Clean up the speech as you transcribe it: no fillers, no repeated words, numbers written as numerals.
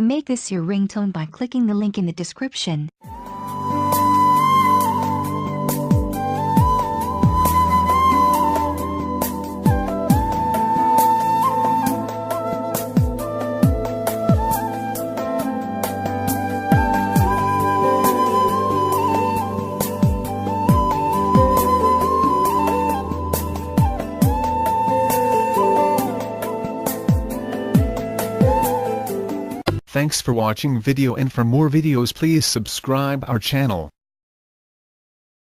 Make this your ringtone by clicking the link in the description. Thanks for watching video, and for more videos please subscribe our channel.